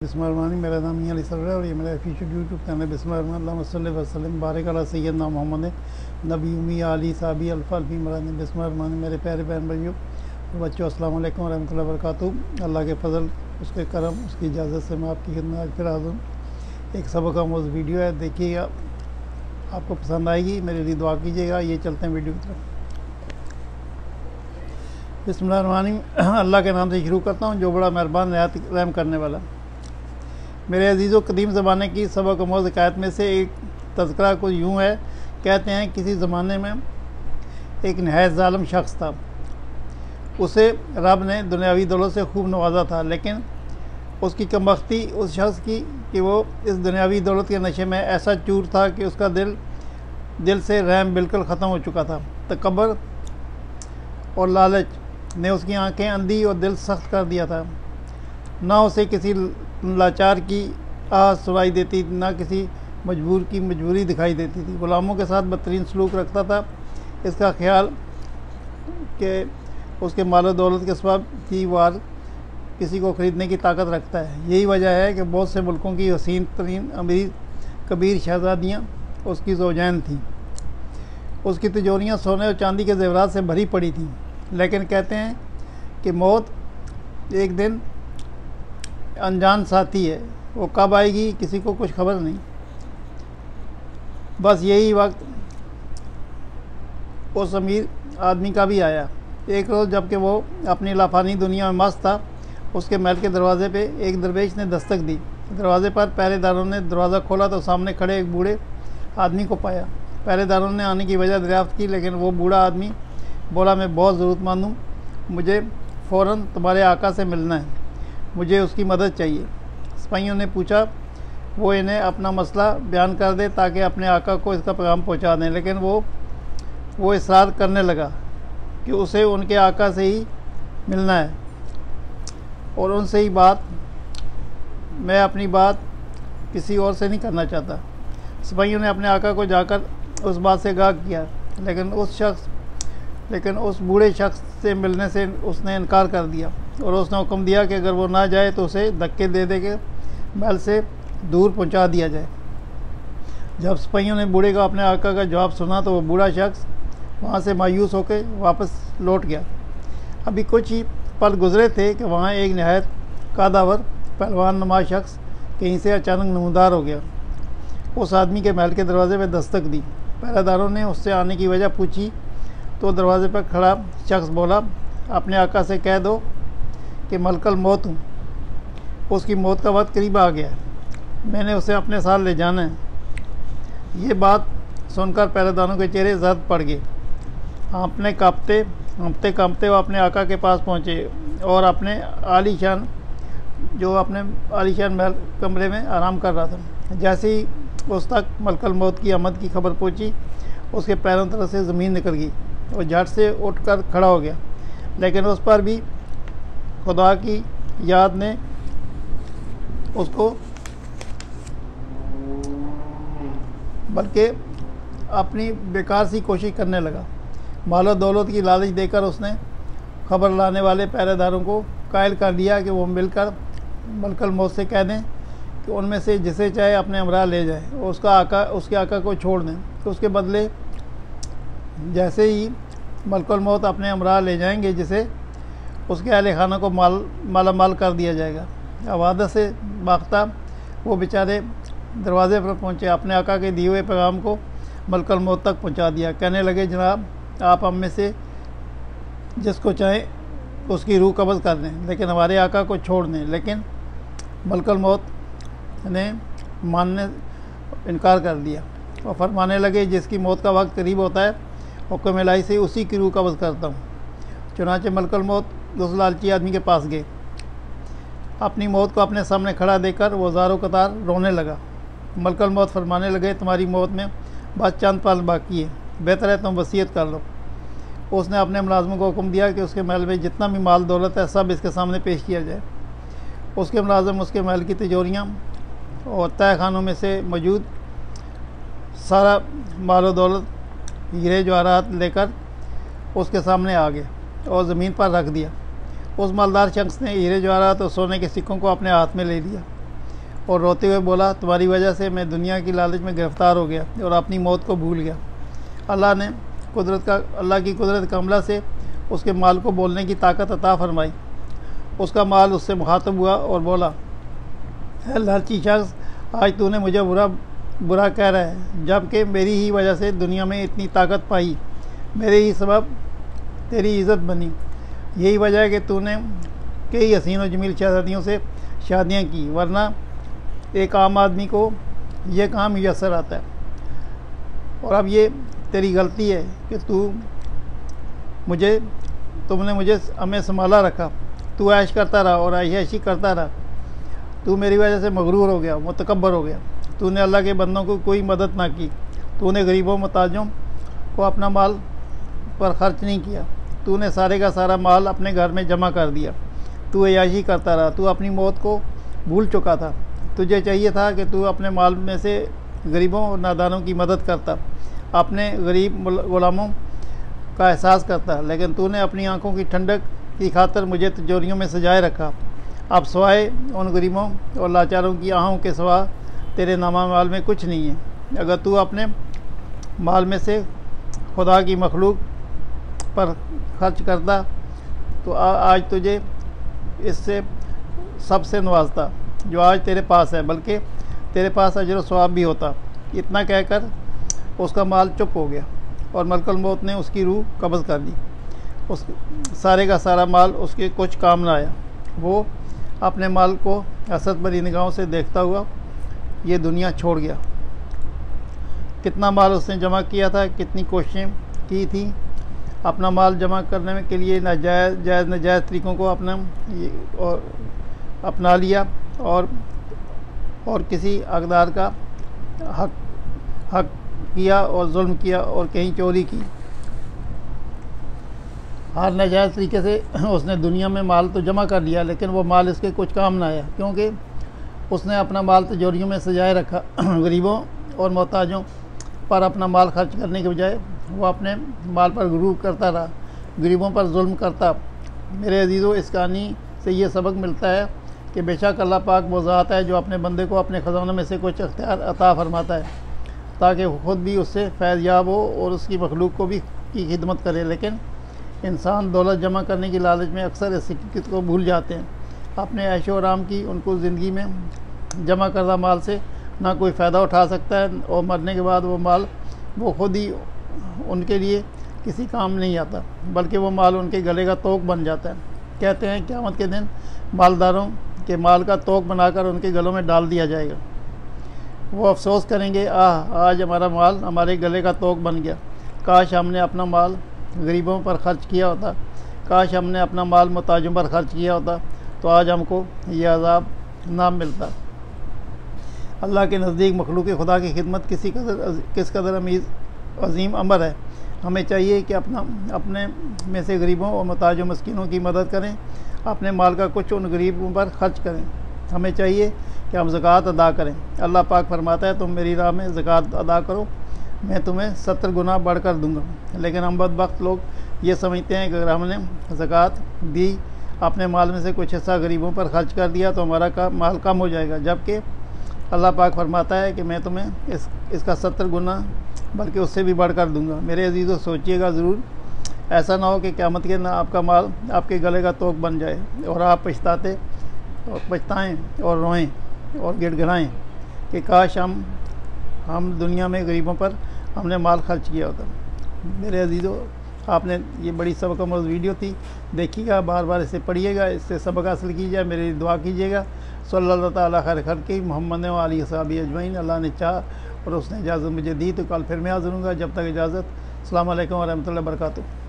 बिस्मिल्लाह, मेरा नाम मियां अली सरवर है और ये मेरा ऑफिशियल यूट्यूब चैनल बिस्मिल्लाह बारिक अला सैयदना मोहम्मद नबी उम्मी अली साबी अल्फ़ी मरानी। बिस्मिल्लाह, मेरे प्यारे बहन भाइयों और बच्चों, अस्सलाम वालेकुम रहमतुल्लाहि व बरकातुहू। अल्लाह के फजल, उसके करम, उसकी इजाज़त से मैं आपकी खिदमत आज फिर हाज़िर हूँ। एक सबक आमोज़ वीडियो है, देखिएगा, आपको पसंद आएगी, मेरे लिए दुआ कीजिएगा। ये चलते हैं वीडियो की तरफ। बिस्मिल्लाह, अल्लाह के नाम से शुरू करता हूँ जो बड़ा मेहरबान नहायत रहम करने वाला। मेरे अजीज़ों, कदीम ज़माने की सबक आमोज़ हकायत में से एक तज़किरा कुछ यूँ है। कहते हैं किसी ज़माने में एक नहायत ज़ालिम शख्स था। उसे रब ने दुनियावी दौलत से खूब नवाजा था, लेकिन उसकी कमबख्ती उस शख्स की कि वो इस दुनियावी दौलत के नशे में ऐसा चूर था कि उसका दिल से रहम बिल्कुल ख़त्म हो चुका था। तकब्बुर और लालच ने उसकी आंखें अंधी और दिल सख्त कर दिया था। ना उसे किसी लाचार की आह सुनाई देती, ना किसी मजबूर की मजबूरी दिखाई देती थी। गुलामों के साथ बदतरीन सलूक रखता था। इसका ख्याल कि उसके माल दौलत के सबब की वार किसी को ख़रीदने की ताकत रखता है। यही वजह है कि बहुत से मुल्कों की हसीन तरीन अमीर कबीर शहज़ादियाँ उसकी ज़ौजैन थीं। उसकी तिजोरियाँ सोने और चांदी के ज़ेवरात से भरी पड़ी थीं। लेकिन कहते हैं कि मौत एक दिन अनजान साथी है, वो कब आएगी किसी को कुछ खबर नहीं। बस यही वक्त उस अमीर आदमी का भी आया। एक रोज़ जबकि वो अपनी लाफानी दुनिया में मस्त था, उसके महल के दरवाज़े पे एक दरवेश ने दस्तक दी। दरवाज़े पर पहरेदारों ने दरवाज़ा खोला तो सामने खड़े एक बूढ़े आदमी को पाया। पहरेदारों ने आने की वजह दरियाफ्त की, लेकिन वो बूढ़ा आदमी बोला, मैं बहुत ज़रूरतमंद हूँ, मुझे फ़ौरन तुम्हारे आका से मिलना है, मुझे उसकी मदद चाहिए। सिपाहियों ने पूछा वो इन्हें अपना मसला बयान कर दे ताकि अपने आका को इसका पैगाम पहुँचा दें, लेकिन वो इसरार करने लगा कि उसे उनके आका से ही मिलना है और उनसे ही बात, मैं अपनी बात किसी और से नहीं करना चाहता। सिपाहियों ने अपने आका को जाकर उस बात से आगाह किया, लेकिन उस बूढ़े शख्स से मिलने से उसने इनकार कर दिया और उसने हुक्म दिया कि अगर वो ना जाए तो उसे धक्के दे के महल से दूर पहुंचा दिया जाए। जब सिपाहियों ने बूढ़े का अपने आका का जवाब सुना तो वो बूढ़ा शख्स वहाँ से मायूस होकर वापस लौट गया। अभी कुछ ही पल गुजरे थे कि वहाँ एक नहायत कादावर पहलवान नुमा शख्स कहीं से अचानक नमूदार हो गया। उस आदमी के महल के दरवाजे पर दस्तक दी। पहरेदारों ने उससे आने की वजह पूछी तो दरवाजे पर खड़ा शख्स बोला, अपने आका से कह दो कि मलकल मौत हूँ, उसकी मौत का वक्त करीब आ गया है, मैंने उसे अपने साथ ले जाना है। ये बात सुनकर पहरेदारों के चेहरे जर्द पड़ गए। कांपते कांपते वो अपने आका के पास पहुँचे और अपने आलीशान महल कमरे में आराम कर रहा था। जैसे ही उस तक मलकल मौत की आमद की खबर पहुँची, उसके पैरों तरफ से ज़मीन निकल गई और झट से उठकर खड़ा हो गया। लेकिन उस पर भी खुदा की याद ने उसको बल्कि अपनी बेकार सी कोशिश करने लगा। मालो दौलत की लालच देकर उसने खबर लाने वाले पहरेदारों को कायल कर दिया कि वो मिलकर मलकल मौत से कह दें कि उनमें से जिसे चाहे अपने हमरा ले जाए और उसके आका को छोड़ दें। तो उसके बदले जैसे ही मलकुल मौत अपने हमरा ले जाएंगे, जिसे उसके अहले खाना को मालामाल कर दिया जाएगा। आवाज़ से बाख्ता वो बेचारे दरवाज़े पर पहुँचे, अपने आका के दिए हुए पैगाम को मलकुल मौत तक पहुँचा दिया। कहने लगे, जनाब, आप हम में से जिसको चाहें उसकी रूह कब्ज़ कर दें, लेकिन हमारे आका को छोड़ दें। लेकिन मलकुल मौत ने मानने इनकार कर दिया और फरमाने लगे, जिसकी मौत का वक्त करीब होता है हुक्म इलाही से उसी की रूह कब्ज़ करता हूँ। चुनांचे मलकुल मौत उस लालची आदमी के पास गए। अपनी मौत को अपने सामने खड़ा देकर वो ज़ारो कतार रोने लगा। मलकुल मौत फरमाने लगे, तुम्हारी मौत में बस चंद पल बाकी है, बेहतर है तुम वसीयत कर लो। उसने अपने मुलाजमों को हुक्म दिया कि उसके महल में जितना भी माल दौलत है सब इसके सामने पेश किया जाए। उसके मुलाजम उसके महल की तिजोरियाँ और तय खानों में से मौजूद सारा माल दौलत, हीरे जवाहरात लेकर उसके सामने आ गए और ज़मीन पर रख दिया। उस मालदार शख्स ने हीरे जवाहरात और सोने के सिक्कों को अपने हाथ में ले लिया और रोते हुए बोला, तुम्हारी वजह से मैं दुनिया की लालच में गिरफ़्तार हो गया और अपनी मौत को भूल गया। अल्लाह की कुदरत कमला से उसके माल को बोलने की ताकत अता फरमाई। उसका माल उससे मुखातब हुआ और बोला, है लालची शख्स, आज तूने मुझे बुरा कह रहा है, जबकि मेरी ही वजह से दुनिया में इतनी ताकत पाई, मेरे ही सबब तेरी इज़्ज़त बनी। यही वजह है कि तूने कई हसीन और जमील शहज़ादियों से शादियाँ की, वरना एक आम आदमी को यह काम मुयस्सर आता है। और अब ये तेरी गलती है कि तुमने मुझे हमें संभाला रखा। तू ऐश करता रहा और ऐशी करता रहा। तू मेरी वजह से मगरूर हो गया, मुतकब्बर हो गया। तूने अल्लाह के बंदों को कोई मदद ना की। तूने गरीबों मोहताजों को अपना माल पर खर्च नहीं किया। तूने सारे का सारा माल अपने घर में जमा कर दिया। तू ऐशी करता रहा। तू अपनी मौत को भूल चुका था। तुझे चाहिए था कि तू अपने माल में से गरीबों और नादानों की मदद करता, अपने गरीब गुलामों का एहसास करता, लेकिन तूने अपनी आंखों की ठंडक की खातर मुझे तिजोरियों में सजाए रखा। अब सवाए उन गरीबों और लाचारों की आहों के सिवा तेरे नामा माल में कुछ नहीं है। अगर तू अपने माल में से खुदा की मखलूक पर खर्च करता तो आज तुझे इससे सबसे नवाजता जो आज तेरे पास है, बल्कि तेरे पास अजर व सवाब भी होता। इतना कहकर उसका माल चुप हो गया और मलकुल मौत ने उसकी रूह कब्ज़ कर ली। उस सारे का सारा माल उसके कुछ काम न आया। वो अपने माल को हसरत भरी निगाहों से देखता हुआ ये दुनिया छोड़ गया। कितना माल उसने जमा किया था, कितनी कोशिशें की थी अपना माल जमा करने के लिए, नाजायज़ तरीक़ों को अपना लिया और किसी हकदार का हक किया और जुल्म किया और कहीं चोरी की। हर नाजायज़ तरीके से उसने दुनिया में माल तो जमा कर लिया, लेकिन वो माल इसके कुछ काम ना आया, क्योंकि उसने अपना माल तिजोरियों में सजाए रखा। गरीबों और मोहताजों पर अपना माल खर्च करने के बजाय वो अपने माल पर गुरूर करता रहा, गरीबों पर जुल्म करता। मेरे अजीज़ों, इस कहानी से ये सबक मिलता है कि बेशक अल्लाह पाक वो ज़ात है जो अपने बंदे को अपने ख़जानों में से कुछ अख्तियार अता फरमाता है ताकि ख़ुद भी उससे फैज़याब हो और उसकी मखलूक को भी की खिदमत करे। लेकिन इंसान दौलत जमा करने की लालच में अक्सर इस हकीकत को भूल जाते हैं। अपने ऐशो आराम की उनको ज़िंदगी में जमा करदा माल से ना कोई फ़ायदा उठा सकता है और मरने के बाद वो माल वो ख़ुद ही उनके लिए किसी काम नहीं आता, बल्कि वो माल उनके गले का तोक बन जाता है। कहते हैं क़यामत के दिन मालदारों के माल का तोक बनाकर उनके गलों में डाल दिया जाएगा। वो अफसोस करेंगे, आज हमारा माल हमारे गले का तोक बन गया। काश हमने अपना माल गरीबों पर ख़र्च किया होता, काश हमने अपना माल मोहताजों पर ख़र्च किया होता तो आज हमको ये अज़ाब ना मिलता। अल्लाह के नज़दीक मखलूक खुदा की खिदमत किस कदर अज़ीम अमर है। हमें चाहिए कि अपने में से गरीबों और मोहताजों मस्कीनों की मदद करें, अपने माल का कुछ उन गरीबों पर ख़र्च करें। हमें चाहिए कि हम ज़कात अदा करें। अल्लाह पाक फरमाता है, तुम मेरी राह में ज़कात अदा करो, मैं तुम्हें 70 गुना बढ़कर दूंगा। लेकिन हम बदबख्त लोग ये समझते हैं कि अगर हमने ज़कात दी, अपने माल में से कुछ हिस्सा गरीबों पर खर्च कर दिया तो हमारा माल कम हो जाएगा, जबकि अल्लाह पाक फरमाता है कि मैं तुम्हें इसका 70 गुना बल्कि उससे भी बढ़कर दूंगा। मेरे अजीज़ों, सोचिएगा ज़रूर, ऐसा ना हो कि क़यामत के ना आपका माल आपके गले का तोक बन जाए और आप पछताएँ और रोएं और गिड़गिड़ाएँ कि काश हम दुनिया में गरीबों पर हमने माल खर्च किया होता। मेरे अजीज़ों, आपने ये बड़ी सबक आमूज़ वीडियो थी, देखिएगा, बार बार इसे पढ़िएगा, इससे सबक हासिल कीजिए, मेरी दुआ कीजिएगा। सल्लल्लाहु तआला खैर खल्क़ि मुहम्मद व आलिहि वसहबिहि अजमईन। अल्लाह ने चाहा और उसने इजाज़त मुझे दी तो कल फिर मैं हाज़िर हूँगा। जब तक इजाज़त, अस्सलामु अलैकुम व रहमतुल्लाहि व बरकातुहू।